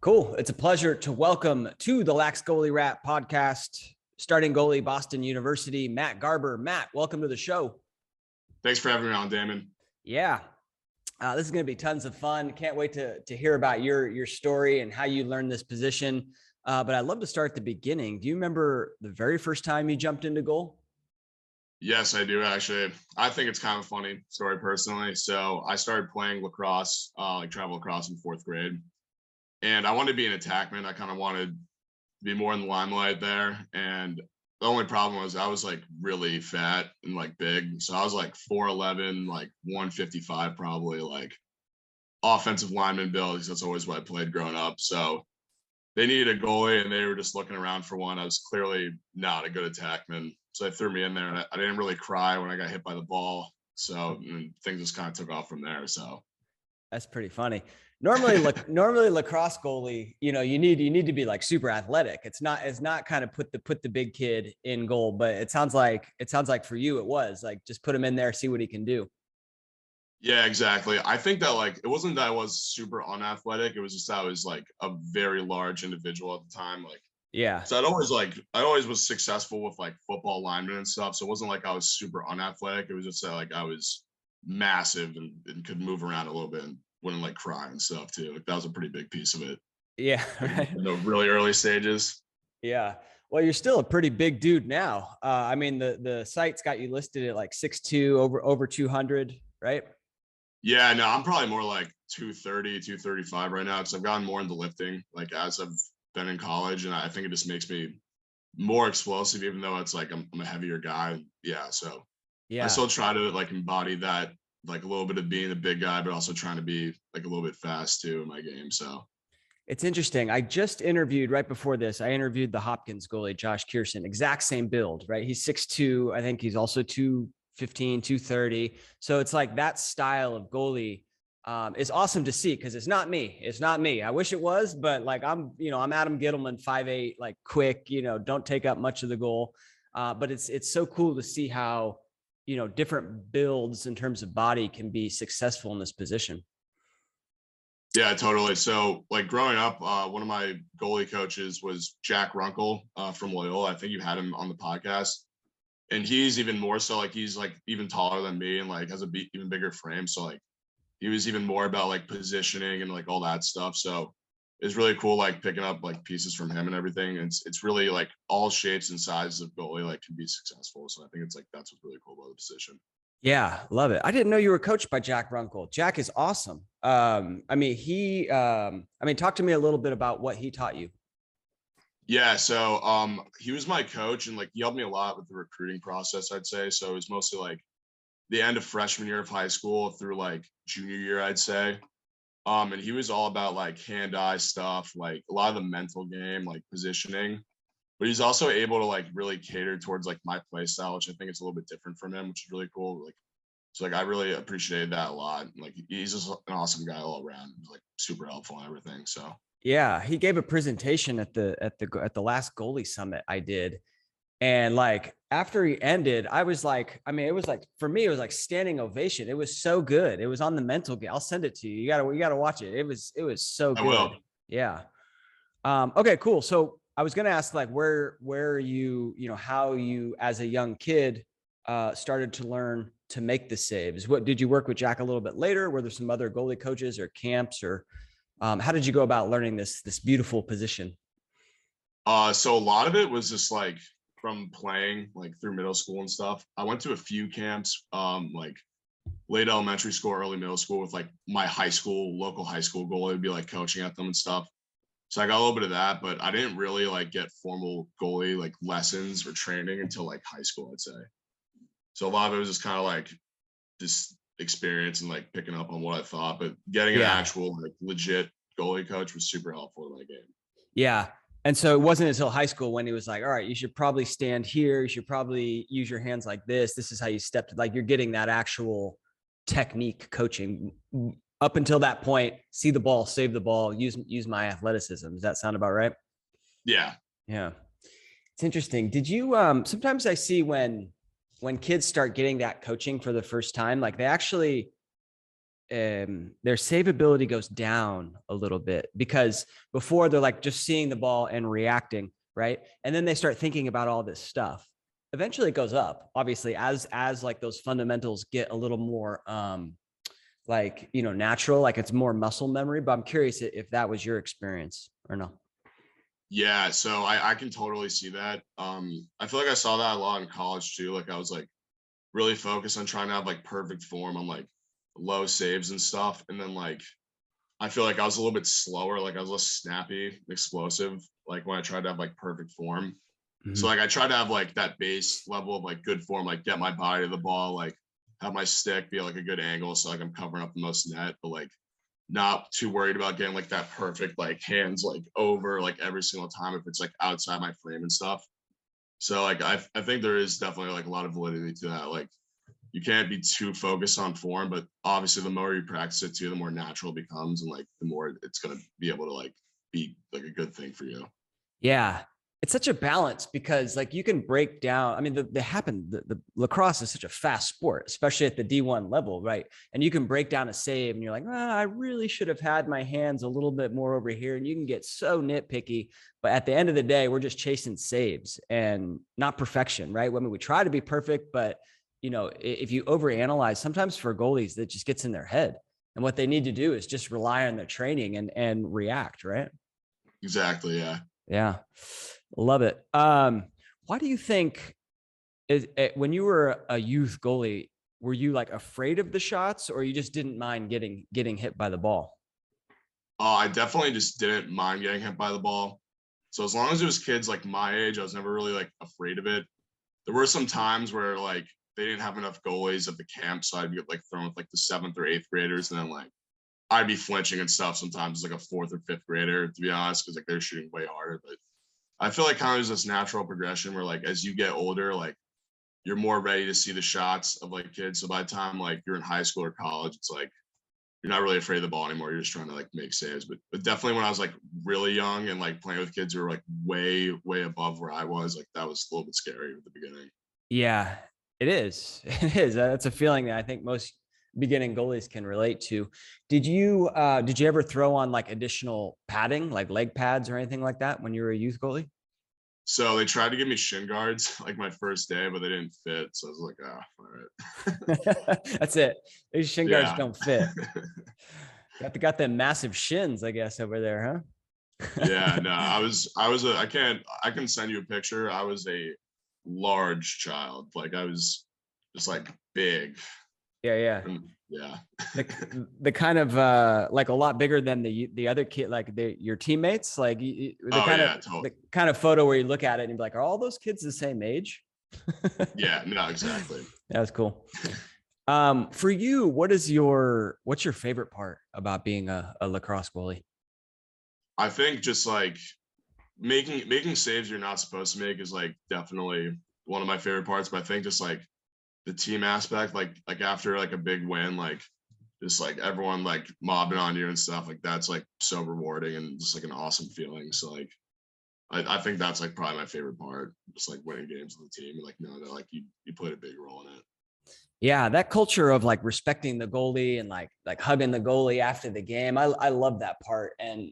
Cool. It's a pleasure to welcome to the Lax Goalie Rat podcast, starting goalie, Boston University, Matt Garber. Matt, welcome to the show. Thanks for having me on, Damon. Yeah. This is going to be tons of fun. Can't wait to hear about your story and how you learned this position. But I'd love to start at the beginning. Do you remember the very first time you jumped into goal? Yes, I do actually. I think it's kind of a funny story personally. So I started playing lacrosse, like travel lacrosse in fourth grade. And I wanted to be an attackman. I kind of wanted to be more in the limelight there. And the only problem was I was like really fat and like big. So I was like 4'11", like 155, probably like offensive lineman build, because that's always what I played growing up. So they needed a goalie and they were just looking around for one. I was clearly not a good attackman. So they threw me in there, and I didn't really cry when I got hit by the ball. So things just kind of took off from there. So that's pretty funny. Normally lacrosse goalie, you need to be like super athletic. It's not kind of put the big kid in goal, but it sounds like for you it was like just put him in there, see what he can do. Yeah, exactly. I think that like it wasn't that I was super unathletic. It was just that I was like a very large individual at the time. Like yeah. So I always was successful with like football linemen and stuff. So it wasn't like I was super unathletic. It was just that like I was massive and could move around a little bit and wouldn't like cry and stuff too. Like that was a pretty big piece of it. Yeah. Right. In the really early stages. Yeah. Well, you're still a pretty big dude now. I mean, the site's got you listed at like 6'2", over 200, right? Yeah, no, I'm probably more like 230, 235 right now, because I've gotten more into lifting like as I've been in college, and I think it just makes me more explosive, even though it's like I'm a heavier guy. Yeah, so yeah, I still try to like embody that, like a little bit of being a big guy, but also trying to be like a little bit fast too in my game. So it's interesting. I just interviewed right before this. I interviewed the Hopkins goalie, Josh Kierson, exact same build, right? He's 6'2". I think he's also 215, 230. So it's like that style of goalie is awesome to see, because it's not me. It's not me. I wish it was, but like I'm Adam Gittleman, 5'8", like quick, don't take up much of the goal. But it's so cool to see how, different builds in terms of body can be successful in this position. yeah, totally. So like growing up, one of my goalie coaches was Jack Runkle from Loyola. I think you had him on the podcast. And he's even more so, like he's like even taller than me and like has a even bigger frame. So like he was even more about like positioning and like all that stuff. So it's really cool, like picking up like pieces from him and everything. And it's really like all shapes and sizes of goalie like can be successful. So I think it's like that's what's really cool about the position. Yeah, love it. I didn't know you were coached by Jack Runkle. Jack is awesome. I mean, talk to me a little bit about what he taught you. Yeah, so he was my coach, and like he helped me a lot with the recruiting process, I'd say. So it was mostly like the end of freshman year of high school through like junior year, I'd say. And he was all about like hand-eye stuff, like a lot of the mental game, like positioning. But he's also able to like really cater towards like my play style, which I think is a little bit different from him, which is really cool. Like, so like I really appreciated that a lot. Like he's just an awesome guy all around. He's like super helpful and everything. So Yeah, he gave a presentation at the last goalie summit I did. And like after he ended, I was like, I mean, it was like for me, it was like standing ovation. It was so good. It was on the mental game. I'll send it to you. You gotta watch it. It was so good. I will. Yeah. Okay, cool. So I was gonna ask like where you, how you as a young kid started to learn to make the saves. What did you work with Jack a little bit later? Were there some other goalie coaches or camps, or how did you go about learning this beautiful position? So a lot of it was just like from playing like through middle school and stuff. I went to a few camps, like late elementary school, early middle school with like my local high school goalie would be like coaching at them and stuff. So I got a little bit of that, but I didn't really like get formal goalie like lessons or training until like high school, I'd say. So a lot of it was just kind of like just experience and like picking up on what I thought, but getting an actual like legit goalie coach was super helpful in my game. Yeah. And so it wasn't until high school when he was like, all right, you should probably stand here. You should probably use your hands like this. This is how you step. Like you're getting that actual technique coaching. Up until that point, see the ball, save the ball, use my athleticism. Does that sound about right? Yeah. Yeah. It's interesting. Did you, sometimes I see when kids start getting that coaching for the first time, like they actually their savability goes down a little bit, because before they're like just seeing the ball and reacting, right? And then they start thinking about all this stuff. Eventually it goes up, obviously, as like those fundamentals get a little more like, natural, like it's more muscle memory. But I'm curious if that was your experience or no. Yeah, so I can totally see that. I feel like I saw that a lot in college too. Like I was like really focused on trying to have like perfect form on like low saves and stuff. And then like I feel like I was a little bit slower, like I was less snappy, explosive, like when I tried to have like perfect form. So Mm-hmm. like I tried to have like that base level of like good form, like get my body to the ball, like have my stick be like a good angle so like I'm covering up the most net, but like not too worried about getting like that perfect like hands like over like every single time if it's like outside my frame and stuff. So like I think there is definitely like a lot of validity to that. Like you can't be too focused on form, but obviously the more you practice it too, the more natural it becomes, and like the more it's gonna be able to like be like a good thing for you. Yeah. It's such a balance, because like you can break down. I mean, the lacrosse is such a fast sport, especially at the D1 level, right? And you can break down a save and you're like, I really should have had my hands a little bit more over here. And you can get so nitpicky. But at the end of the day, we're just chasing saves and not perfection, right? I mean, we try to be perfect, but if you overanalyze, sometimes for goalies, that just gets in their head. And what they need to do is just rely on their training and react, right? Exactly. Yeah. Yeah. Love it. Why do you think when you were a youth goalie, were you like afraid of the shots, or you just didn't mind getting hit by the ball? I definitely just didn't mind getting hit by the ball. So as long as it was kids like my age, I was never really like afraid of it. There were some times where like they didn't have enough goalies at the camp, so I'd get like thrown with like the 7th or 8th graders, and then like I'd be flinching and stuff sometimes as like a 4th or 5th grader, to be honest, because like they're shooting way harder. But I feel like kind of there's this natural progression where like as you get older, like you're more ready to see the shots of like kids. So by the time like you're in high school or college, it's like you're not really afraid of the ball anymore. You're just trying to like make saves. But definitely when I was like really young and like playing with kids who were like way, way above where I was, like that was a little bit scary at the beginning. Yeah, it is. It is. That's a feeling that I think most beginning goalies can relate to. Did you ever throw on like additional padding, like leg pads or anything like that when you were a youth goalie? So they tried to give me shin guards like my first day, but they didn't fit. So I was like, oh, all right. That's it. These shin guards Yeah. don't fit. Got them massive shins, I guess, over there, Yeah, huh? no, I can send you a picture. I was a large child. Like I was just like big. Yeah, yeah. And yeah. The kind of like a lot bigger than the other kid, like your teammates, like the Oh kind of yeah, totally. the kind of photo where you look at it and you're like, are all those kids the same age? Yeah, no, exactly. That was cool. For you, what's your favorite part about being a lacrosse goalie? I think just like making saves you're not supposed to make is like definitely one of my favorite parts. But I think just like the team aspect, like after like a big win, like just like everyone like mobbing on you and stuff, like that's like so rewarding and just like an awesome feeling. So like I think that's like probably my favorite part, just like winning games with the team and like knowing that like you played a big role in it. Yeah, that culture of like respecting the goalie and like hugging the goalie after the game. I love that part. And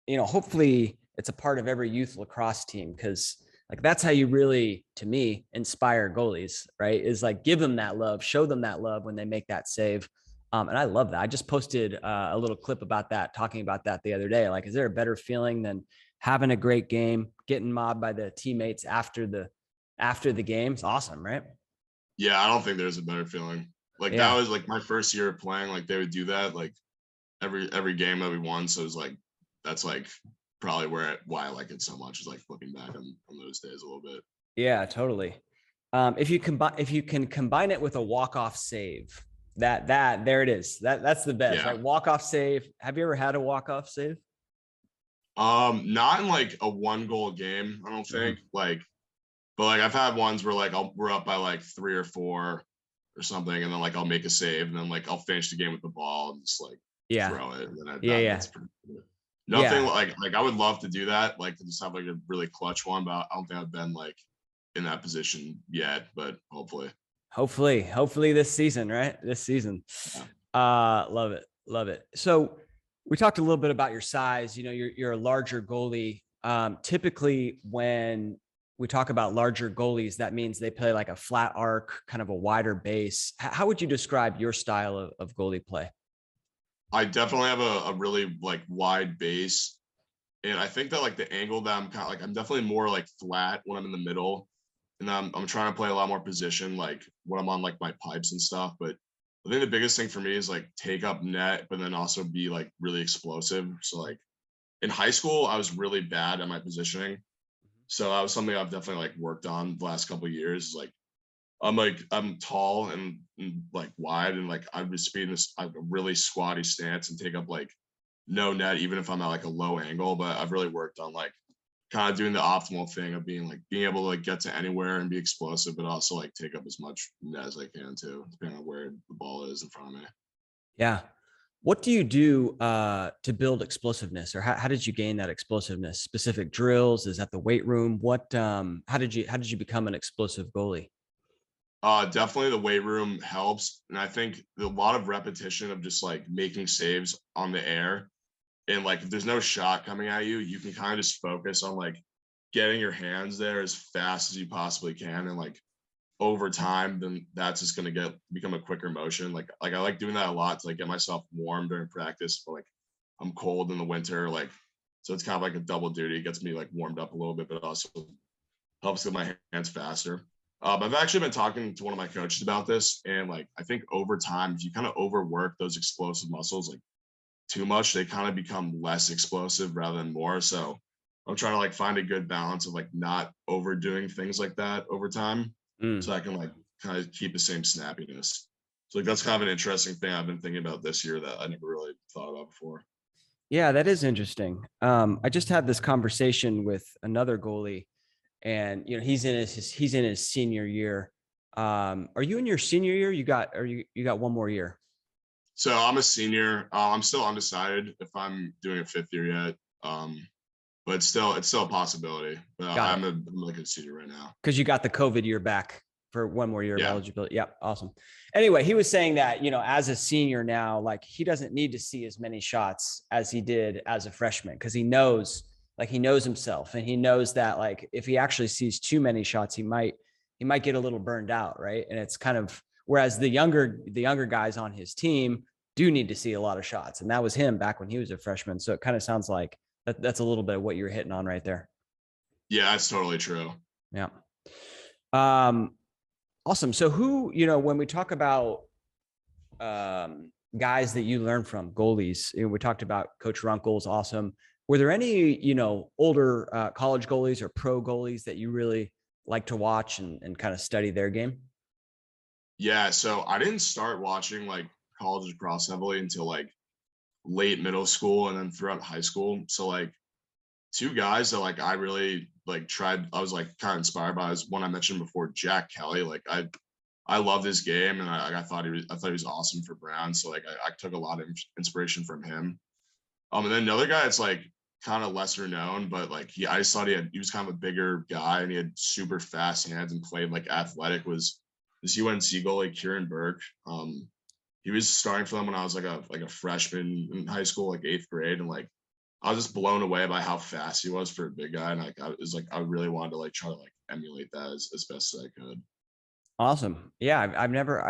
hopefully it's a part of every youth lacrosse team, because like that's how you really, to me, inspire goalies, right? Is like give them that love, show them that love when they make that save. And I love that. I just posted a little clip about that, talking about that the other day. Like, is there a better feeling than having a great game, getting mobbed by the teammates after the game? It's awesome, right? Yeah, I don't think there's a better feeling. Like that Yeah. was like my first year of playing, like they would do that like every game that we won. So it was like that's like probably why I like it so much is like looking back on those days a little bit. Yeah, totally. If you can combine it with a walk-off save, that there it is. That's the best, Yeah. right? Walk-off save. Have you ever had a walk-off save? Not in like a 1 goal game, I don't think. Mhm. Like, but like I've had ones where like we're up by like 3 or 4 or something, and then like I'll make a save, and then like I'll finish the game with the ball and just like Yeah. throw it, and then Yeah, that's yeah. pretty good. Nothing Yeah. like I would love to do that, like to just have like a really clutch one, but I don't think I've been like in that position yet, but hopefully. Hopefully this season, right? This season. Yeah. Love it. Love it. So we talked a little bit about your size. You know, you're a larger goalie. Typically, when we talk about larger goalies, that means they play like a flat arc, kind of a wider base. How would you describe your style of goalie play? I definitely have a really like wide base. And I think that like the angle that I'm kind of like, I'm definitely more like flat when I'm in the middle. And I'm trying to play a lot more position, like when I'm on like my pipes and stuff. But I think the biggest thing for me is like take up net, but then also be like really explosive. So like in high school, I was really bad at my positioning. So that was something I've definitely like worked on the last couple of years. Like I'm tall and like wide, and like I'm just being this like a really squatty stance and take up like no net, even if I'm at like a low angle. But I've really worked on like kind of doing the optimal thing of being able to like get to anywhere and be explosive, but also like take up as much net as I can too, depending on where the ball is in front of me. Yeah. What do you do to build explosiveness, or how did you gain that explosiveness? Specific drills? Is that the weight room? What? How did you become an explosive goalie? Definitely the weight room helps. And I think a lot of repetition of just like making saves on the air. And like if there's no shot coming at you, you can kind of just focus on like getting your hands there as fast as you possibly can. And like over time, then that's just gonna become a quicker motion. Like I like doing that a lot to like get myself warm during practice. But like I'm cold in the winter, like so it's kind of like a double duty. It gets me like warmed up a little bit, but also helps get my hands faster. I've actually been talking to one of my coaches about this, and like I think over time, if you kind of overwork those explosive muscles like too much, they kind of become less explosive rather than more. So I'm trying to like find a good balance of like not overdoing things like that over time, Mm. so I can like kind of keep the same snappiness. So like that's kind of an interesting thing I've been thinking about this year that I never really thought about before. Yeah, that is interesting. I just had this conversation with another goalie, and he's in his senior year. Are you in your senior year? You got one more year? So I'm a senior. I'm still undecided if I'm doing a fifth year yet. But it's still a possibility. But Got it. I'm like a senior right now. Because you got the COVID year back for one more year of Yeah. eligibility. Yep, awesome. Anyway, he was saying that, as a senior now, like he doesn't need to see as many shots as he did as a freshman, because he knows himself, and he knows that like if he actually sees too many shots, he might get a little burned out, right? And it's kind of, whereas the younger guys on his team do need to see a lot of shots, and that was him back when he was a freshman. So it kind of sounds like that's a little bit of what you're hitting on right there. Yeah, that's totally true. Yeah. Um, awesome. So when we talk about guys that you learn from, goalies, we talked about Coach Runkle's awesome. Were there any, older college goalies or pro goalies that you really like to watch and kind of study their game? Yeah, so I didn't start watching like college lacrosse heavily until like late middle school and then throughout high school. So like two guys that like I really like tried, I was like kind of inspired by is one I mentioned before, Jack Kelly. Like I loved his game, and I thought he was awesome for Brown. So like I took a lot of inspiration from him. And then another guy that's like kind of lesser known, but like I just thought he was kind of a bigger guy and he had super fast hands and played like athletic, was this UNC goalie Kieran Burke. He was starting for them when I was like a freshman in high school, like eighth grade, and like I was just blown away by how fast he was for a big guy, and like I was like I really wanted to like try to like emulate that as best as I could. Awesome. Yeah. I've never,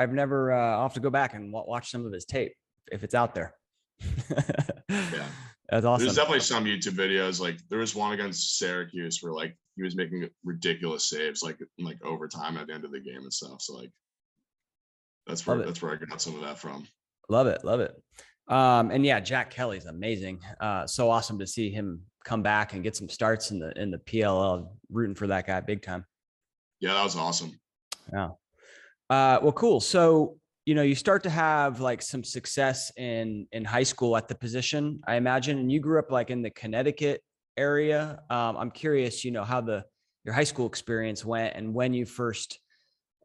I'll have to go back and watch some of his tape if it's out there. Yeah. That's There's awesome. definitely some YouTube videos. Like there was one against Syracuse where like he was making ridiculous saves like in, like overtime at the end of the game and stuff. So like that's Love where it. that's where I got some of that from. Love it. Love it. And yeah, Jack Kelly's amazing. So awesome to see him come back and get some starts in the PLL. Rooting for that guy big time. Yeah, that was awesome. Yeah. Well, cool. So, you start to have like some success in high school at the position, I imagine, and you grew up like in the Connecticut area. I'm curious, how your high school experience went, and when you first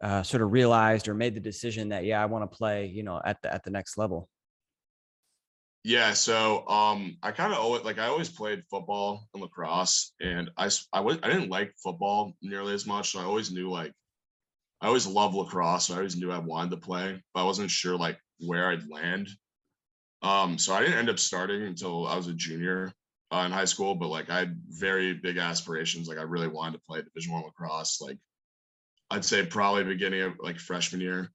sort of realized or made the decision that, yeah, I want to play, at the next level. Yeah, so I kind of owe it. Like I always played football and lacrosse, and I didn't like football nearly as much. So I always knew like I always loved lacrosse. So I always knew I wanted to play, but I wasn't sure like where I'd land. So I didn't end up starting until I was a junior in high school, but like I had very big aspirations. Like I really wanted to play Division I lacrosse. Like I'd say probably beginning of like freshman year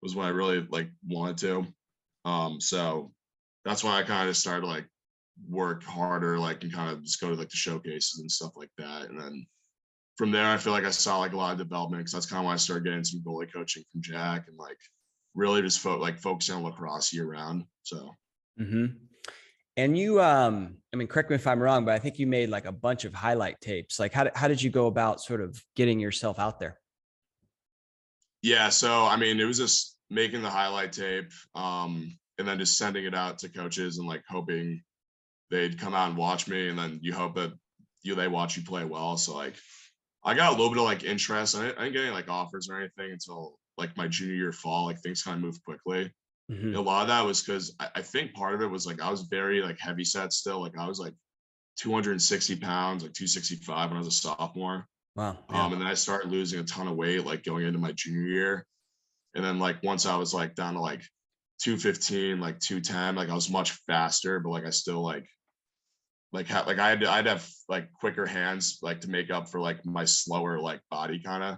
was when I really like wanted to. So that's when I kind of started to like work harder, like and kind of just go to like the showcases and stuff like that. And then from there, I feel like I saw like a lot of development because that's kind of when I started getting some goalie coaching from Jack and like really just focusing on lacrosse year round. So. Mm-hmm. And you, I mean, correct me if I'm wrong, but I think you made like a bunch of highlight tapes. Like, how did you go about sort of getting yourself out there? Yeah, so I mean, it was just making the highlight tape, and then just sending it out to coaches and like hoping they'd come out and watch me, and then you hope that they watch you play well. So like, I got a little bit of like interest. I didn't get any like offers or anything until like my junior year fall. Like things kind of moved quickly. Mm-hmm. And a lot of that was because I think part of it was like I was very like heavy set still. Like I was like 260 pounds, like 265 when I was a sophomore. Wow. Yeah. And then I started losing a ton of weight like going into my junior year. And then like once I was like down to like 215, like 210, like I was much faster, but like I still I'd have like quicker hands like to make up for like my slower like body kind of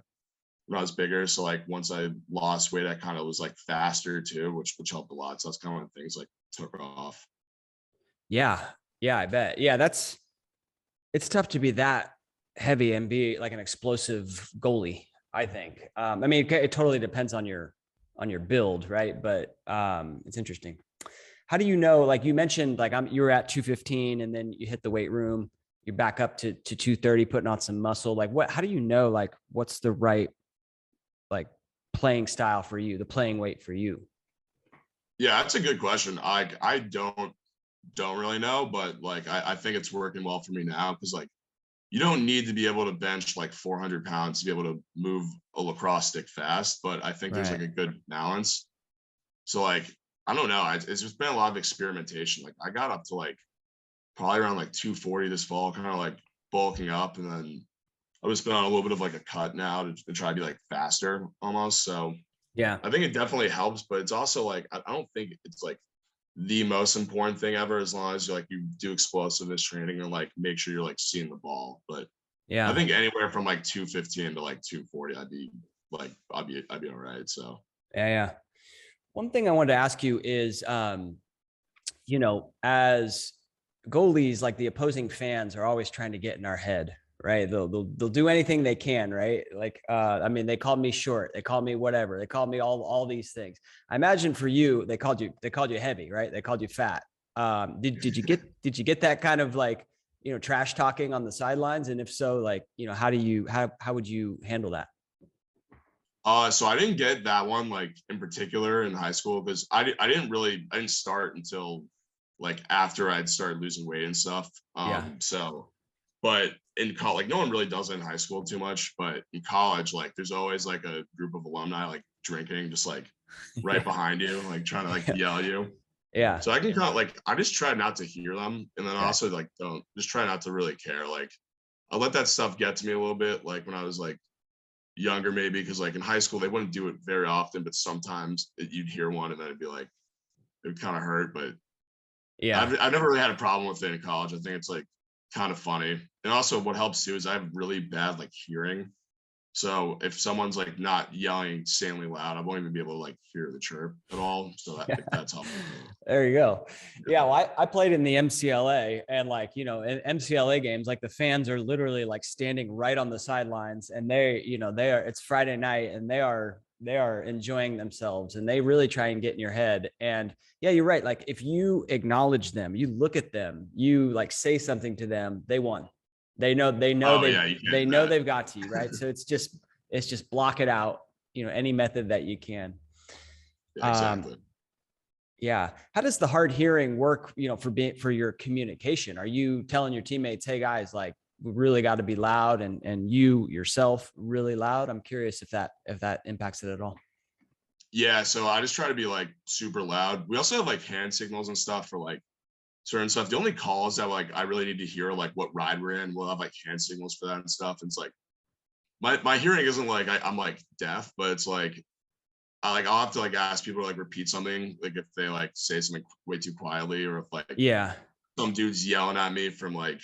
when I was bigger. So like once I lost weight, I kind of was like faster too, which helped a lot. So that's kind of when things like took off. Yeah. Yeah. I bet. Yeah. It's tough to be that heavy and be like an explosive goalie. I think. I mean, it totally depends on your build, right? But it's interesting. How do you know? Like you mentioned, like you were at 215, and then you hit the weight room. You're back up to 230, putting on some muscle. Like what? How do you know? Like what's the right like playing style for you? The playing weight for you? Yeah, that's a good question. I don't really know, but like I think it's working well for me now because like you don't need to be able to bench like 400 pounds to be able to move a lacrosse stick fast, but I think there's Right. like a good balance. So like I don't know, it's just been a lot of experimentation. Like I got up to like probably around like 240 this fall, kind of like bulking up, and then I was been on a little bit of like a cut now to try to be like faster almost. So Yeah. I think it definitely helps, but it's also like I don't think it's like the most important thing ever as long as you like you do explosiveness training and like make sure you're like seeing the ball. But I Yeah. think anywhere from like 215 to like 240, I'd be all right. So Yeah. Yeah. One thing I wanted to ask you is, as goalies, like the opposing fans are always trying to get in our head, right? They'll do anything they can, right? Like, I mean, they called me short, they called me whatever, they called me all these things. I imagine for you, they called you heavy, right? They called you fat. Did you get that kind of like, trash talking on the sidelines? And if so, like, how would you handle that? so I didn't get that one like in particular in high school because I didn't start until like after I'd started losing weight and stuff. Yeah. So but in college, like no one really does it in high school too much, but in college, like there's always like a group of alumni like drinking just like right Yeah. behind you, like trying to like yell at you. Yeah. So I can kind of like I just try not to hear them, and then Okay. also like don't just try not to really care. Like I let that stuff get to me a little bit, like when I was like younger, maybe because like in high school they wouldn't do it very often, but sometimes you'd hear one, and then it'd be like it would kind of hurt. But Yeah. I've never really had a problem with it in college. I think it's like kind of funny, and also what helps too is I have really bad like hearing. So if someone's like not yelling insanely loud, I won't even be able to like hear the chirp at all. So that's helpful too. There you go. Yeah. Yeah, well, I played in the MCLA, and like, in MCLA games, like the fans are literally like standing right on the sidelines, and it's Friday night, and they are enjoying themselves, and they really try and get in your head. And yeah, you're right. Like if you acknowledge them, you look at them, you like say something to them, they won. They know Oh yeah, you can't they do know that. they've got to you, right? So it's just block it out, any method that you can. Yeah, Um, exactly. yeah. How does the hard hearing work, for your communication? Are you telling your teammates, hey guys, like we really got to be loud, and you yourself really loud? I'm curious if that impacts it at all. Yeah, so I just try to be like super loud. We also have like hand signals and stuff for like certain stuff. The only calls that like I really need to hear like what ride we're in, we'll have like hand signals for that and stuff. And it's like my hearing isn't like I'm like deaf, but it's like I'll have to like ask people to like repeat something, like if they like say something way too quietly, or if like Yeah. some dude's yelling at me from like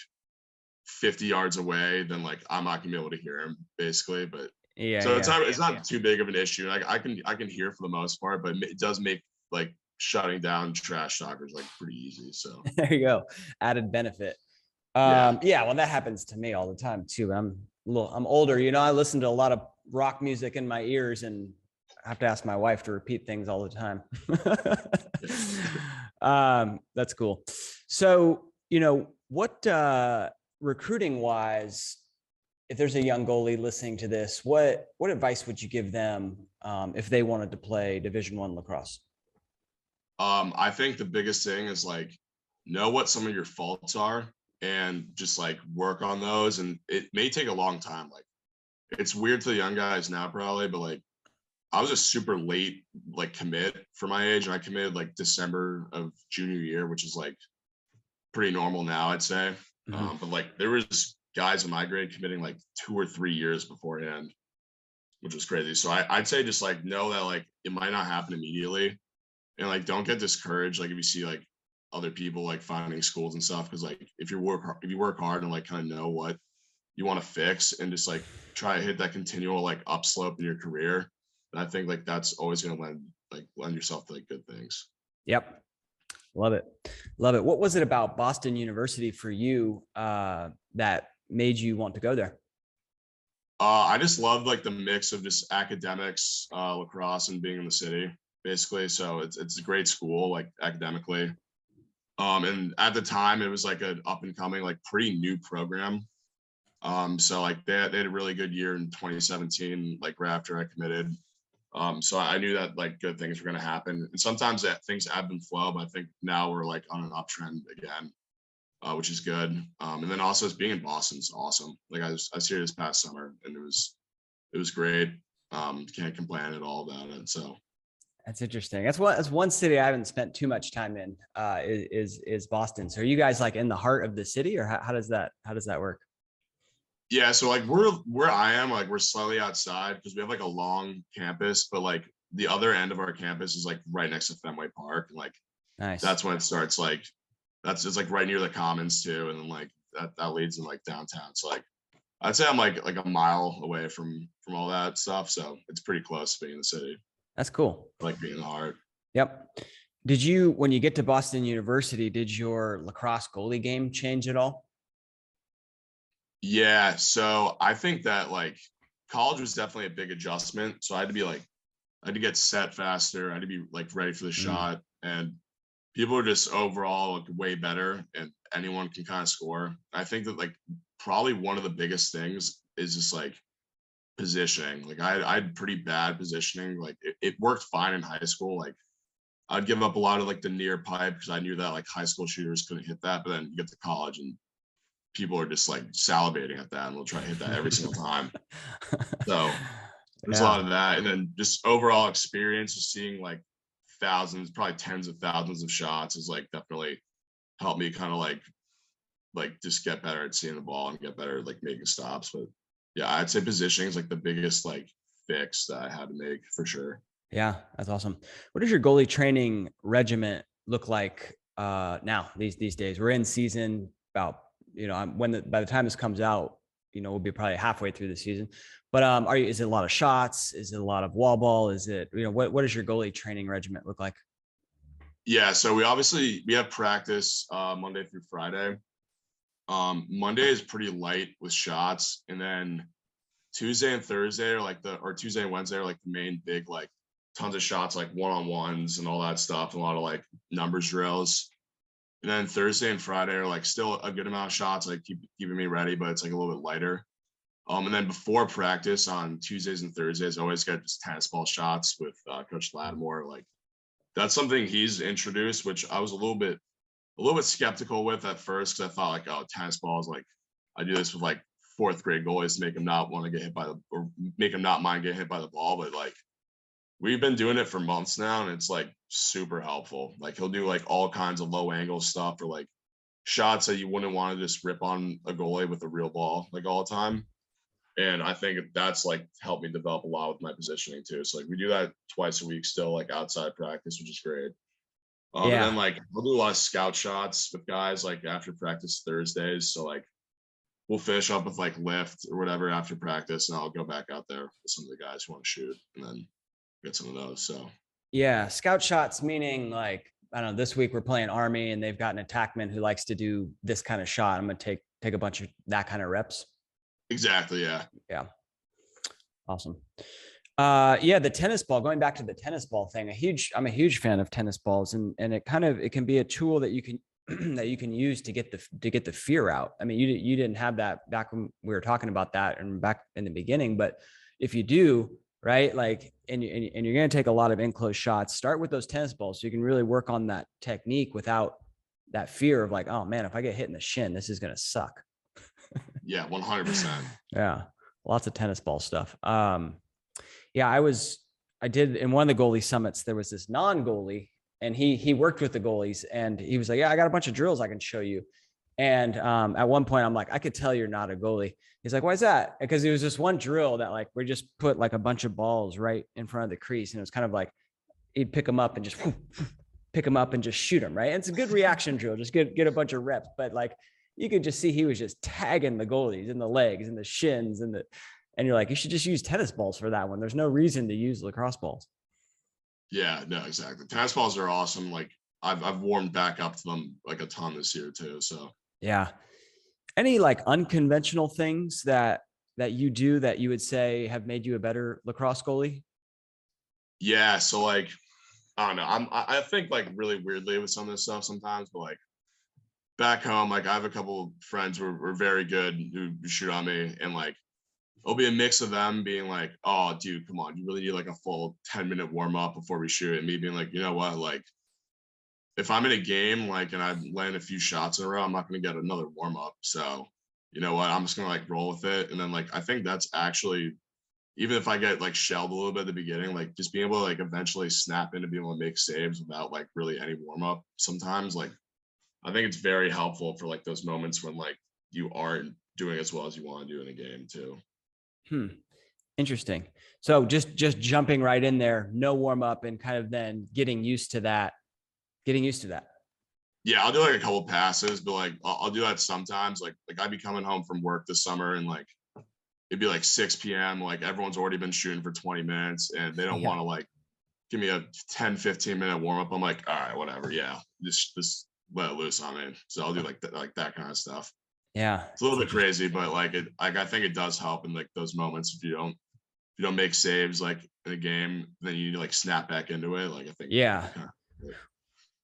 50 yards away, then like I'm not gonna be able to hear him basically. But Yeah. so Yeah. it's not too big of an issue. Like I can hear for the most part, but it does make like shutting down trash talkers like pretty easy. So There you go. Added benefit. yeah. Yeah, well, that happens to me all the time too. I'm older, I listen to a lot of rock music in my ears and I have to ask my wife to repeat things all the time. That's cool. So, what recruiting wise, if there's a young goalie listening to this, what advice would you give them if they wanted to play Division I lacrosse? I think the biggest thing is like know what some of your faults are and just like work on those. And it may take a long time. Like it's weird to the young guys now probably, but like I was a super late like commit for my age, and I committed like December of junior year, which is like pretty normal now, I'd say. Mm-hmm. But like there was guys in my grade committing like 2 or 3 years beforehand, which was crazy. So I'd say just like know that like it might not happen immediately, and like don't get discouraged like if you see like other people like finding schools and stuff, because like if you work hard and like kind of know what you want to fix and just like try to hit that continual like upslope in your career, and I think like that's always going to lend yourself to like good things. Yep. Love it. Love it. What was it about Boston University for you that made you want to go there? I just loved like the mix of just academics, lacrosse, and being in the city, basically. So it's a great school, like academically. And at the time, it was like an up and coming, like pretty new program. So like they had a really good year in 2017, like right after I committed. So I knew that like good things were going to happen. And sometimes that things ebb and flow, but I think now we're like on an uptrend again, which is good. And then also being in Boston is awesome. Like I was here this past summer and it was great. Can't complain at all about it. So That's interesting. That's one city I haven't spent too much time in. Is Boston? So are you guys like in the heart of the city, or how does that work? yeah, so like we're where I am, like we're slightly outside because we have like a long campus, but like the other end of our campus is like right next to Fenway Park. And like Nice. that's when it starts like that's it's like right near the commons too. And then like that leads in like downtown. So like I'd say I'm like a mile away from all that stuff. So it's pretty close to being in the city. That's cool. I like being in the heart. Yep. Did you, when you get to Boston University, did your lacrosse goalie game change at all? Yeah. So I think that like college was definitely a big adjustment. So I had to get set faster. I had to be like ready for the Mm. shot. And people are just overall like way better and anyone can kind of score. I think that like probably one of the biggest things is just like positioning. Like I had pretty bad positioning. Like it worked fine in high school. Like I'd give up a lot of like the near pipe because I knew that like high school shooters couldn't hit that. But then you get to college and people are just like salivating at that and they'll try to hit that every single time. So there's a Yeah. lot of that. And then just overall experience of seeing like thousands, probably tens of thousands of shots is like definitely helped me kind of like just get better at seeing the ball and get better at like making stops. But yeah, I'd say positioning is like the biggest like fix that I had to make for sure. Yeah, that's awesome. What does your goalie training regiment look like now these days? We're in season about, by the time this comes out, we'll be probably halfway through the season. But is it a lot of shots? Is it a lot of wall ball? Is it, what does your goalie training regiment look like? Yeah, so we have practice Monday through Friday. Monday is pretty light with shots, and then Tuesday and Thursday are like or Tuesday and Wednesday are like the main big like tons of shots, like one-on-ones and all that stuff, and a lot of like numbers drills. And then Thursday and Friday are like still a good amount of shots, like keeping me ready, but it's like a little bit lighter. And then before practice on Tuesdays and Thursdays, I always get just tennis ball shots with Coach Lattimore. Like that's something he's introduced, which I was a little bit skeptical with at first because I thought like, oh, tennis balls, like I do this with like fourth grade goalies to make them not want to get hit or make them not mind getting hit by the ball. But like we've been doing it for months now and it's like super helpful. Like he'll do like all kinds of low angle stuff or like shots that you wouldn't want to just rip on a goalie with a real ball like all the time. And I think that's like helped me develop a lot with my positioning too. So like we do that twice a week still, like outside practice, which is great. And Yeah. then like we'll do a lot of scout shots with guys like after practice Thursdays. So like we'll finish up with like lift or whatever after practice, and I'll go back out there with some of the guys who want to shoot and then get some of those. So Yeah. Scout shots, meaning like, I don't know, this week we're playing Army and they've got an attackman who likes to do this kind of shot. I'm going to take a bunch of that kind of reps. exactly, yeah. Yeah. Awesome. Yeah, the tennis ball, going back to the tennis ball thing, I'm a huge fan of tennis balls, and it can be a tool that you can that you can use to get the fear out. I mean, you didn't have that back when we were talking about that and back in the beginning, but if you do, right, like, and you're going to take a lot of enclosed shots, start with those tennis balls so you can really work on that technique without that fear of like, oh man, if I get hit in the shin, this is going to suck. Yeah, 100%. Yeah, lots of tennis ball stuff. Yeah, I did in one of the goalie summits, there was this non-goalie and he worked with the goalies and he was like, yeah, I got a bunch of drills I can show you. And at one point I'm like, I could tell you're not a goalie. He's like, why is that? Because it was just one drill that like, we just put like a bunch of balls right in front of the crease. And it was kind of like, he'd pick them up and just pick them up and just shoot them. Right. And it's a good reaction drill, just get a bunch of reps. But like, you could just see he was just tagging the goalies in the legs and the shins and you're like, you should just use tennis balls for that one. There's no reason to use lacrosse balls. Yeah, no, exactly. Tennis balls are awesome. Like I've warmed back up to them like a ton this year too. So Yeah. Any like unconventional things that you do that you would say have made you a better lacrosse goalie? yeah, so like I don't know. I think like really weirdly with some of this stuff sometimes, but like back home, like I have a couple of friends who are very good who shoot on me, and like it'll be a mix of them being like, oh dude, come on, you really need like a full 10-minute warm up before we shoot. And me being like, you know what, like if I'm in a game, like, and I land a few shots in a row, I'm not going to get another warm up. So, you know what, I'm just going to like roll with it. And then like, I think that's actually, even if I get like shelled a little bit at the beginning, like just being able to like eventually snap into being able to make saves without like really any warm up sometimes, like, I think it's very helpful for like those moments when like you aren't doing as well as you want to do in a game too. Interesting. So just jumping right in there, no warm up and kind of then getting used to that. Yeah, I'll do like a couple passes, but like I'll do that sometimes. Like I'd be coming home from work this summer and like it'd be like 6 p.m. Like everyone's already been shooting for 20 minutes and they don't want to like give me a 10-15 minute warm up. I'm like, all right, whatever. Yeah, just let it loose on me. So I'll do like that kind of stuff. Yeah. It's a little bit crazy, but like I think it does help in like those moments. If you don't make saves like in a game, then you need to like snap back into it. Like I think Yeah.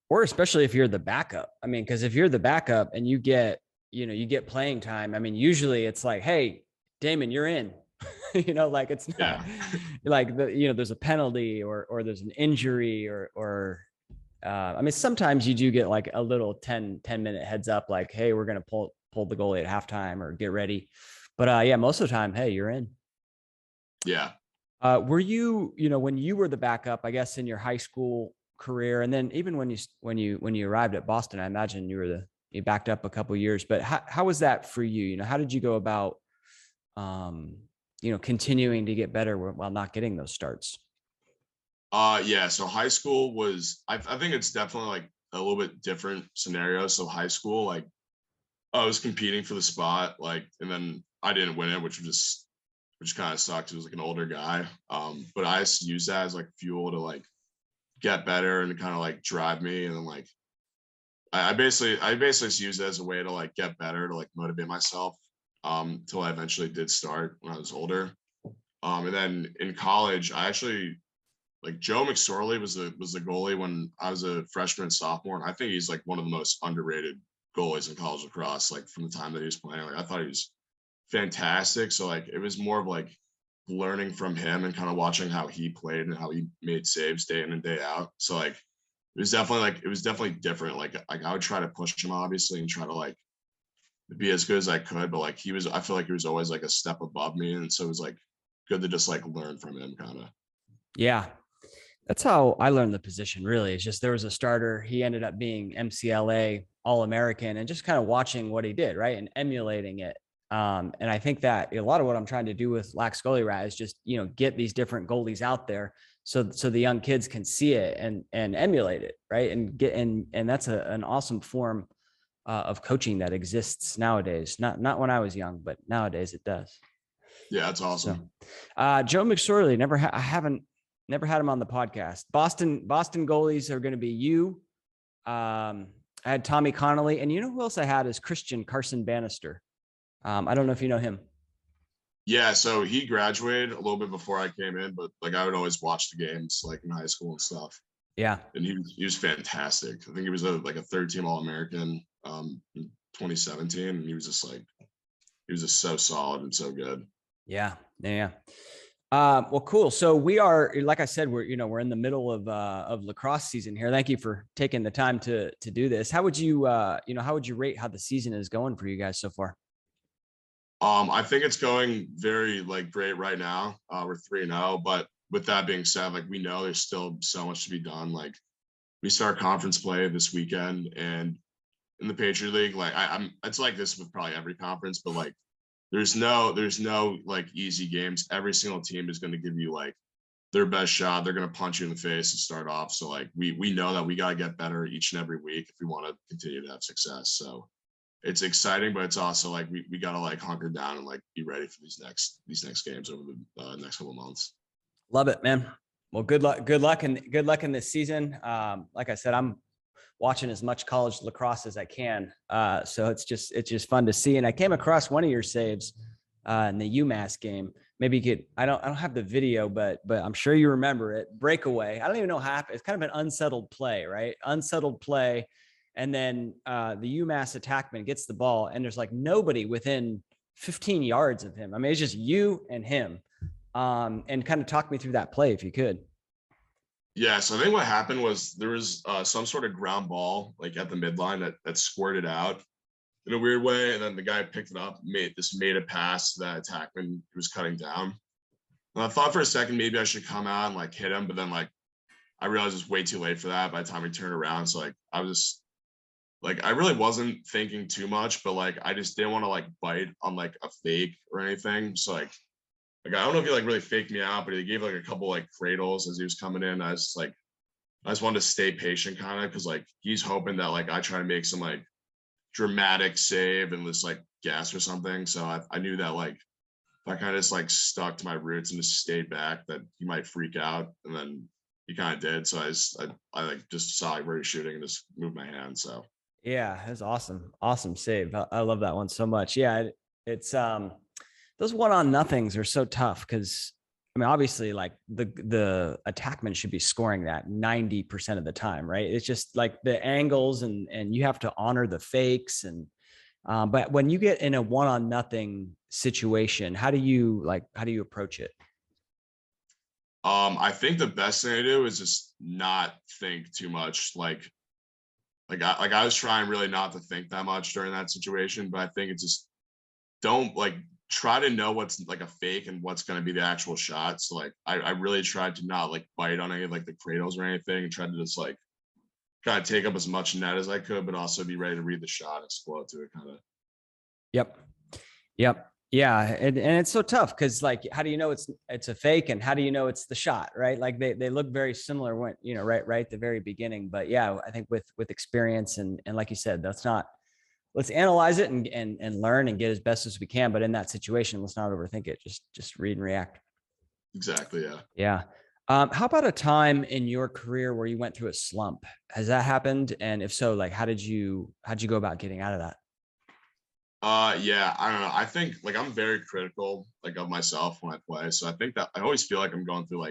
Or especially if you're the backup. I mean, because if you're the backup and you get playing time, I mean, usually it's like, hey, Damon, you're in. Like it's not like there's a penalty or there's an injury or I mean, sometimes you do get like a little 10-minute heads up, like, hey, we're going to pull the goalie at halftime or get ready. But yeah, most of the time, hey, you're in. Yeah. Were you, when you were the backup, I guess in your high school career, and then even when you arrived at Boston, I imagine you backed up a couple of years, but how was that for you? How did you go about, continuing to get better while not getting those starts? Yeah. So high school was, I think it's definitely like a little bit different scenario. So high school, like I was competing for the spot, like, and then I didn't win it, which kind of sucked. It was like an older guy. But I just used that as like fuel to like get better and kind of like drive me. And then like, I basically just used it as a way to like get better, to like motivate myself. Till I eventually did start when I was older. And then in college, I actually, like Joe McSorley was the goalie when I was a freshman and sophomore. And I think he's like one of the most underrated goalies in college lacrosse, like from the time that he was playing. Like I thought he was fantastic. So like it was more of like learning from him and kind of watching how he played and how he made saves day in and day out. So like it was definitely different. Like I would try to push him obviously and try to like be as good as I could, but like I feel like he was always like a step above me. And so it was like good to just like learn from him kind of. Yeah. That's how I learned the position, really. It's just there was a starter. He ended up being MCLA All-American and just kind of watching what he did, right? And emulating it. And I think that a lot of what I'm trying to do with Lax Goalie Rat is just, get these different goalies out there so the young kids can see it and emulate it, right? And that's an awesome form of coaching that exists nowadays. Not when I was young, but nowadays it does. Yeah, that's awesome. So, Joe McSorley, I haven't never had him on the podcast. Boston goalies are going to be you. I had Tommy Connolly, and you know who else I had is Carson Bannister. I don't know if you know him. Yeah, so he graduated a little bit before I came in, but like I would always watch the games like in high school and stuff. Yeah, and he was fantastic. I think he was a third team All-American in 2017, and he was just so solid and so good. Yeah. Well, cool. So we are, like I said, we're in the middle of lacrosse season here. Thank you for taking the time to do this. How would you rate how the season is going for you guys so far? I think it's going very great right now. We're 3-0, but with that being said, we know there's still so much to be done. We start conference play this weekend, and in the Patriot League, it's like this with probably every conference, but there's no easy games. Every single team is going to give you their best shot. They're going to punch you in the face to start off. So we know that we got to get better each and every week if we want to continue to have success. So it's exciting, but it's also we got to hunker down and be ready for these next games over the next couple of months. Love it, man. Well, good luck in this season. Like I said, I'm watching as much college lacrosse as I can. So it's just fun to see. And I came across one of your saves in the UMass game. Maybe you could, I don't have the video, but I'm sure you remember it. Breakaway. I don't even know how it's kind of an unsettled play, right? Unsettled play. And then the UMass attackman gets the ball, and there's nobody within 15 yards of him. I mean, it's just you and him. And kind of talk me through that play if you could. Yeah, so I think what happened was there was some sort of ground ball at the midline that squirted out in a weird way, and then the guy picked it up, made a pass to that attackman who was cutting down. And I thought for a second maybe I should come out and hit him, but then I realized it was way too late for that by the time we turned around. So I was just I really wasn't thinking too much, but I just didn't want to bite on a fake or anything. So I don't know if he really faked me out, but he gave a couple cradles as he was coming in. I just wanted to stay patient kind of because he's hoping that I try to make some dramatic save and this guess or something. So I knew that if I kind of just stuck to my roots and just stayed back, that he might freak out, and then he kind of did. So I just saw where he's shooting and just moved my hand. So yeah, it was awesome save. I love that one so much. Yeah, it's those one-on-nothings are so tough because I mean, obviously, the attackman should be scoring that 90% of the time, right? It's just the angles and you have to honor the fakes and but when you get in a one-on-nothing situation, how do you approach it? I think the best thing to do is just not think too much. I was trying really not to think that much during that situation, but I think it's just don't try to know what's a fake and what's going to be the actual shot. So I really tried to not bite on any of the cradles or anything, and tried to just kind of take up as much net as I could, but also be ready to read the shot and explode to it kind of. Yep. Yeah. And it's so tough because how do you know it's a fake, and how do you know it's the shot, right? They look very similar when, right at the very beginning. But yeah, I think with experience and like you said, let's analyze it and learn and get as best as we can. But in that situation, let's not overthink it. Just read and react. Exactly. Yeah. Yeah. How about a time in your career where you went through a slump? Has that happened? And if so, how'd you go about getting out of that? Yeah, I don't know. I think I'm very critical of myself when I play. So I think that I always feel I'm going through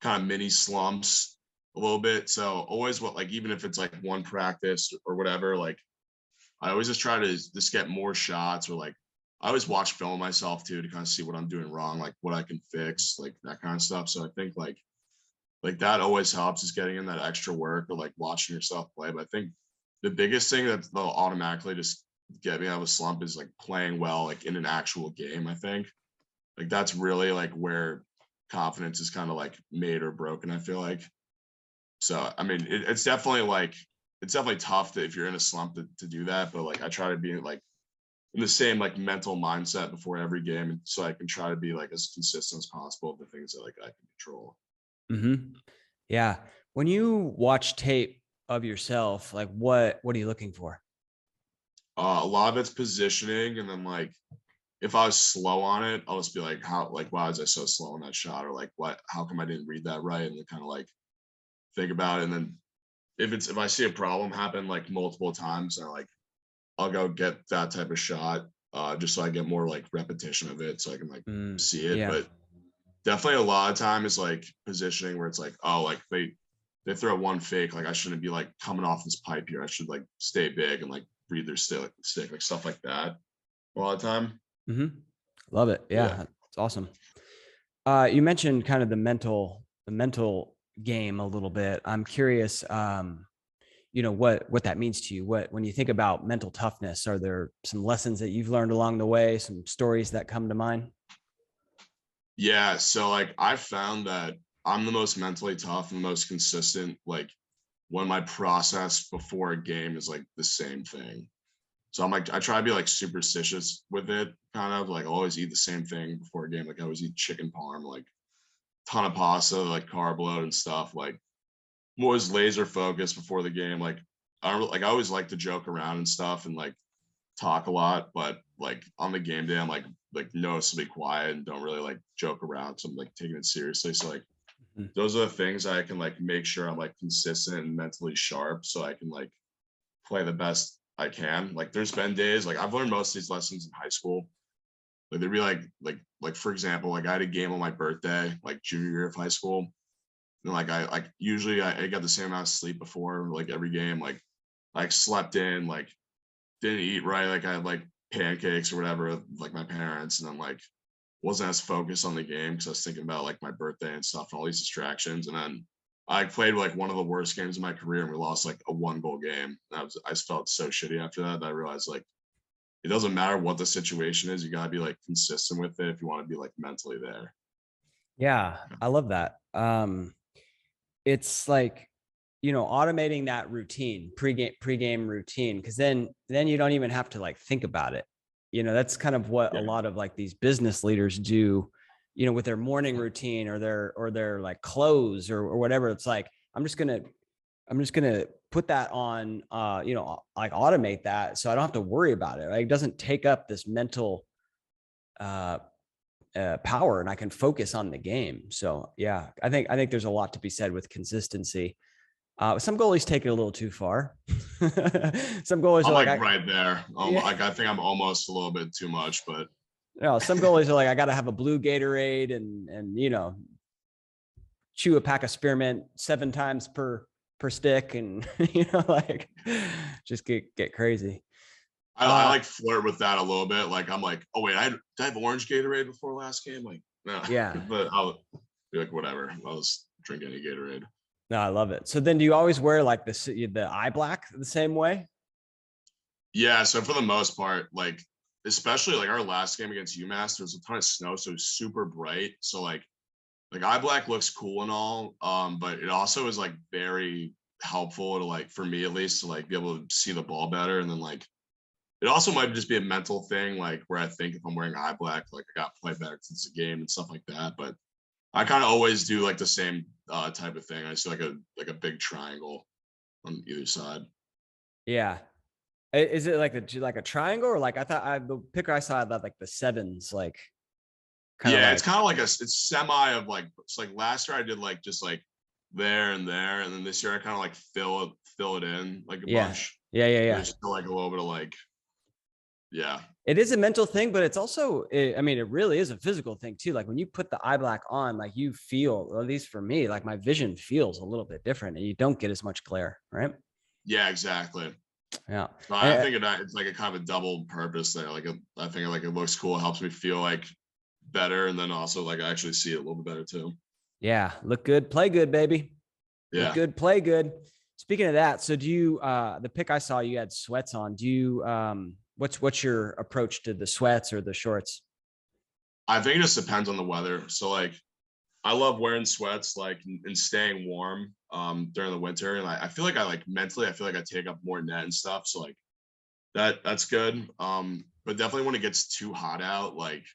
kind of mini slumps a little bit. So always even if it's one practice or whatever, I always just try to just get more shots, or I always watch film of myself too to kind of see what I'm doing wrong, what I can fix, that kind of stuff. So I think that always helps, is getting in that extra work or watching yourself play. But I think the biggest thing that they'll automatically just get me out of a slump is playing well in an actual game. I think that's really where confidence is kind of made or broken, I feel so. I mean, it's definitely tough if you're in a slump to do that, but I try to be in the same like mental mindset before every game, and so I can try to be like as consistent as possible with the things that like I can control. Mm-hmm. Yeah. When you watch tape of yourself, like what are you looking for? A lot of it's positioning, and then like if I was slow on it, I'll just be like, how, like, why was I so slow on that shot? Or like, what, how come I didn't read that right? And then kind of like think about it. And then if I see a problem happen like multiple times, I'll go get that type of shot, just so I get more like repetition of it so I can like see it. Yeah. But definitely a lot of time is like positioning where it's like, oh, like they throw one fake, like I shouldn't be like coming off this pipe here. I should like stay big and like read their stick, like stuff like that a lot of time. Mm-hmm. Love it. Yeah. Yeah. It's awesome. You mentioned kind of the mental game a little bit. I'm curious, what that means to you. When you think about mental toughness, are there some lessons that you've learned along the way, some stories that come to mind? Yeah. So like I found that I'm the most mentally tough and most consistent, like when my process before a game is like the same thing. So I'm like, I try to be like superstitious with it, kind of like always eat the same thing before a game. Like I always eat chicken parm, like ton of pasta, like carb load and stuff. Like I'm always laser focused before the game. Like I always like to joke around and stuff and like talk a lot, but like on the game day, I'm like noticeably quiet and don't really like joke around. So I'm like taking it seriously. So like Mhm. those are the things I can like make sure I'm like consistent and mentally sharp so I can like play the best I can. Like there's been days like I've learned most of these lessons in high school. Like they'd be like for example, like I had a game on my birthday, like junior year of high school. And like I usually I got the same amount of sleep before like every game. Like slept in, like didn't eat right, like I had like pancakes or whatever, like my parents, and then like wasn't as focused on the game because I was thinking about like my birthday and stuff and all these distractions. And then I played like one of the worst games of my career and we lost like a 1-goal game. And I just felt so shitty after that. I realized like it doesn't matter what the situation is, you gotta be like consistent with it if you want to be like mentally there. Yeah, I love that. It's like, automating that routine, pregame routine, because then you don't even have to like think about it. That's kind of what a Yeah. lot of like these business leaders do, with their morning routine or their like clothes or whatever. It's like, I'm just gonna put that on, like automate that so I don't have to worry about it. Like, it doesn't take up this mental uh power, and I can focus on the game. So yeah, I think there's a lot to be said with consistency. Some goalies take it a little too far. Some goalies are I'm like, like right there. yeah, Like I think I'm almost a little bit too much, but some goalies are like, I got to have a blue Gatorade and chew a pack of spearmint 7 times per stick, and like just get crazy. I Uh, like flirt with that a little bit. Like I'm like, oh wait, did I have orange Gatorade before last game? Like, no, yeah, but I'll be like, whatever. I'll just drink any Gatorade. no, I love it. So then, do you always wear like the eye black the same way? Yeah, so for the most part, like especially like our last game against UMass, there was a ton of snow, so it was super bright. So like eye black looks cool and all, but it also is like very helpful to like for me at least to like be able to see the ball better. And then like it also might just be a mental thing, like where I think if I'm wearing eye black, like I got to play better since the game and stuff like that. But I kind of always do like the same type of thing. I see like a big triangle on either side. Yeah. Is it like a triangle, or like the picker I saw that like the sevens, like kind of Yeah, it's like, kind of like it's semi of like it's like last year I did like just like there and there, and then this year I kind of like fill it in like a yeah, bunch. yeah, yeah, But yeah. there's still like a little bit of like yeah. It is a mental thing, but it's also, I mean, it really is a physical thing too. Like when you put the eye black on, like you feel, at least for me, like my vision feels a little bit different, and you don't get as much glare, right? Yeah, exactly. Yeah. So I And, think it's like a kind of a double purpose there. I think like it looks cool, it helps me feel like better, and then also like I actually see it a little bit better too. yeah, look good, play good, baby. Look Yeah. good, play good. Speaking of that, so do you, the pick I saw you had sweats on. Do you, what's your approach to the sweats or the shorts? I think it just depends on the weather. So like I love wearing sweats like and staying warm during the winter. And I feel like I like mentally I feel like I take up more net and stuff. So like that's good. but definitely when it gets too hot out, like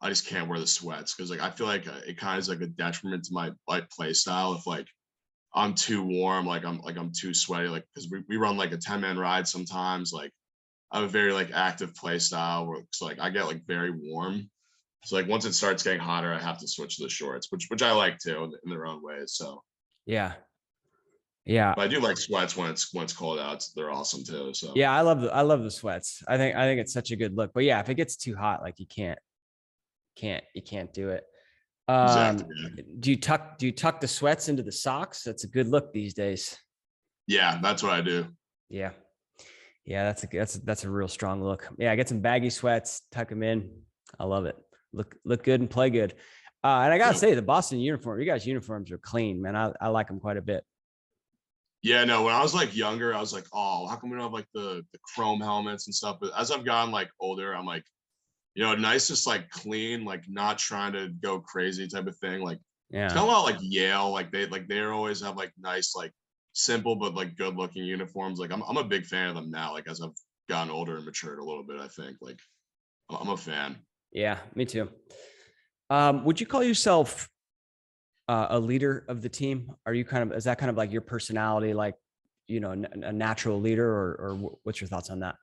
I just can't wear the sweats because like I feel like it kind of is like a detriment to my play style if like I'm too warm, like I'm too sweaty, like because we run like a 10-man ride sometimes. Like I have a very like active play style where it's like I get like very warm. So like once it starts getting hotter, I have to switch to the shorts, which I like too in their own ways. So Yeah. Yeah. but I do like sweats when it's cold out. They're awesome too. So Yeah. I love the sweats. I think it's such a good look. But yeah, if it gets too hot, like you can't do it. exactly. Um, Yeah. do you tuck the sweats into the socks? That's a good look these days. Yeah, that's what I do. Yeah. Yeah, that's a real strong look. Yeah, get some baggy sweats, tuck them in. I love it. Look good and play good. And I gotta Yep. say, the Boston uniform, you guys' uniforms are clean, man. I like them quite a bit. Yeah, no, when I was like younger, I was like, oh, how come we don't have like the chrome helmets and stuff? But as I've gotten like older, I'm like, nice, just like clean, like not trying to go crazy type of thing. Like it's Yeah. kind of a lot like Yale, like they always have like nice, like simple but like good looking uniforms. Like I'm a big fan of them now. Like as I've gotten older and matured a little bit, I think like I'm a fan. Yeah, me too. Would you call yourself a leader of the team? Is that kind of like your personality, like, a natural leader, or what's your thoughts on that?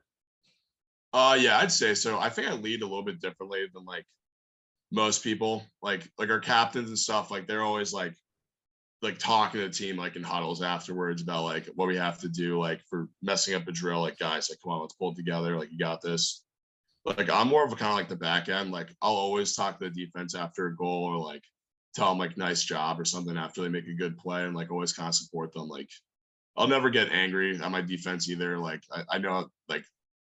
Yeah, I'd say so. I think I lead a little bit differently than like most people. Like our captains and stuff. Like they're always like talking to the team like in huddles afterwards about like what we have to do like for messing up a drill. Like guys, like come on, let's pull it together. Like you got this. Like I'm more of a kind of like the back end. Like I'll always talk to the defense after a goal or like tell them like nice job or something after they make a good play and like always kind of support them. Like I'll never get angry at my defense either. Like I know like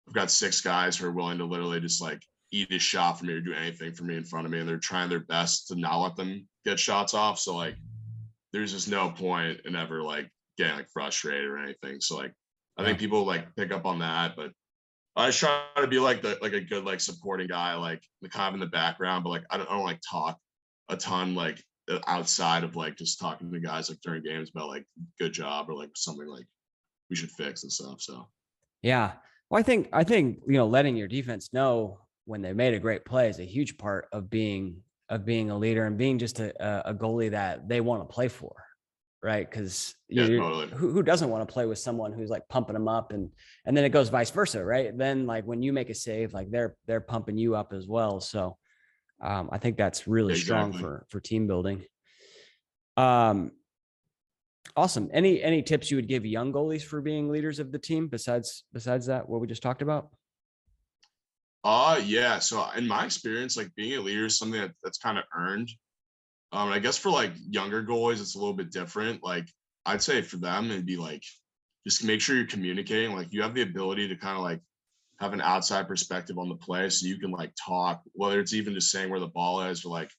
I've got 6 guys who are willing to literally just like eat a shot for me or do anything for me in front of me, and they're trying their best to not let them get shots off. So like there's just no point in ever like getting like frustrated or anything. So like I Yeah. think people like pick up on that, but I just try to be like a good like supporting guy, like the kind of in the background, but like I don't like talk a ton like outside of like just talking to guys like during games about like good job or like something like we should fix and stuff. So Yeah. Well, I think letting your defense know when they made a great play is a huge part of being a leader and being just a goalie that they want to play for, right? Because yeah, totally. who doesn't want to play with someone who's like pumping them up, and then it goes vice versa, right? Then like when you make a save, like they're pumping you up as well. So I think that's really Yeah, strong exactly. for team building. Um, Awesome. Any tips you would give young goalies for being leaders of the team besides that what we just talked about? Yeah. So in my experience, like being a leader is something that's kind of earned. I guess for like younger goalies, it's a little bit different. Like I'd say for them, it'd be like just make sure you're communicating. Like you have the ability to kind of like have an outside perspective on the play, so you can like talk, whether it's even just saying where the ball is or like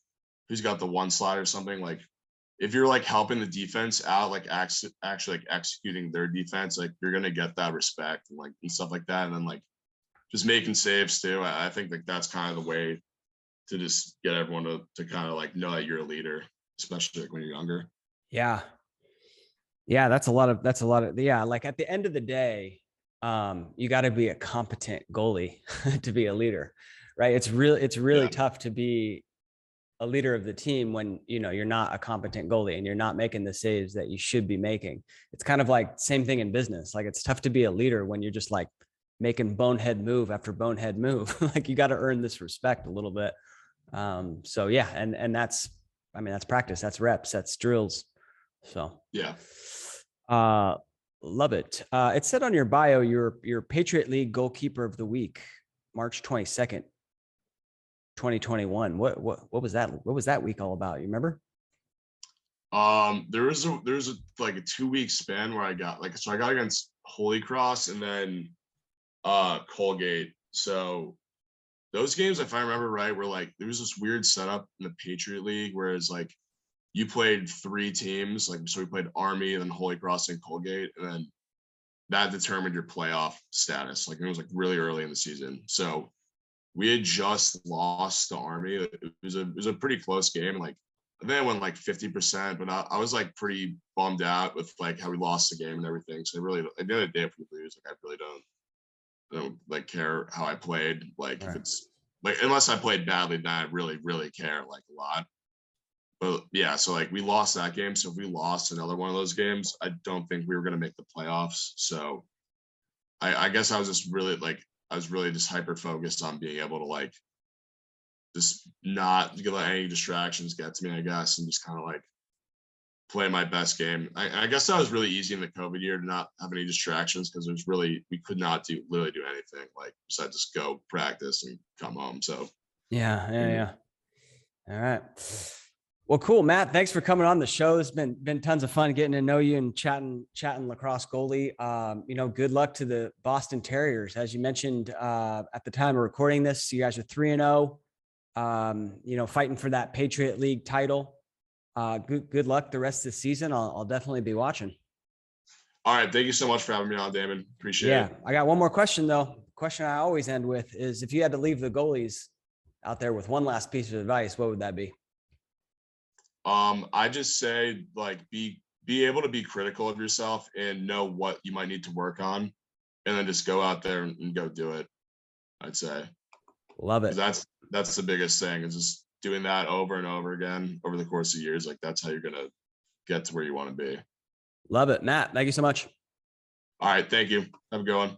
who's got the one slide or something. Like if you're like helping the defense out, like actually like executing their defense, like you're gonna get that respect and like and stuff like that. And then like just making saves too. I think like that's kind of the way to just get everyone to kind of like know that you're a leader, especially like when you're younger. Yeah. Yeah, that's a lot of yeah, like at the end of the day, you got to be a competent goalie to be a leader, right? It's really Yeah, tough to be a leader of the team when you're not a competent goalie and you're not making the saves that you should be making. It's kind of like same thing in business. Like it's tough to be a leader when you're just like making bonehead move after bonehead move. Like you got to earn this respect a little bit. So yeah, and that's practice, that's reps, that's drills. So yeah. uh love it. It said on your bio you're Patriot League goalkeeper of the week, March 22nd, 2021. What was that week all about? You remember? There was a like a 2 week span where I got like so I got against Holy Cross and then Colgate. So those games, if I remember right, were like there was this weird setup in the Patriot League, whereas like you played 3 teams, like so we played Army and then Holy Cross and Colgate, and then that determined your playoff status. Like it was like really early in the season. So we had just lost to Army. It was a pretty close game. And like I think I won like 50%, but I was like pretty bummed out with like how we lost the game and everything. So really at the end of the day, if we lose, like I really don't don't like care how I played. Like if Right. it's like unless I played badly, then I really, really care like a lot. But yeah, so like we lost that game. So if we lost another one of those games, I don't think we were gonna make the playoffs. So I guess I was just really like I was really just hyper focused on being able to like just not let any distractions get to me, I guess, and just kind of like play my best game. I guess that was really easy in the COVID year to not have any distractions because there's really we could not do literally do anything like besides just go practice and come home. So Yeah. All right. Well, cool, Matt. Thanks for coming on the show. It's been tons of fun getting to know you and chatting lacrosse goalie. Good luck to the Boston Terriers. As you mentioned at the time of recording this, you guys are 3-0. Fighting for that Patriot League title. Good luck the rest of the season. I'll definitely be watching. all right, thank you so much for having me on, Damon. Appreciate Yeah, it. I got one more question though. Question I always end with is if you had to leave the goalies out there with one last piece of advice, what would that be? I just say like be able to be critical of yourself and know what you might need to work on, and then just go out there and go do it. I'd say Love it. that's the biggest thing is just doing that over and over again over the course of years. Like that's how you're gonna get to where you want to be. Love it. Matt, thank you so much. All right, thank you. Have a good one.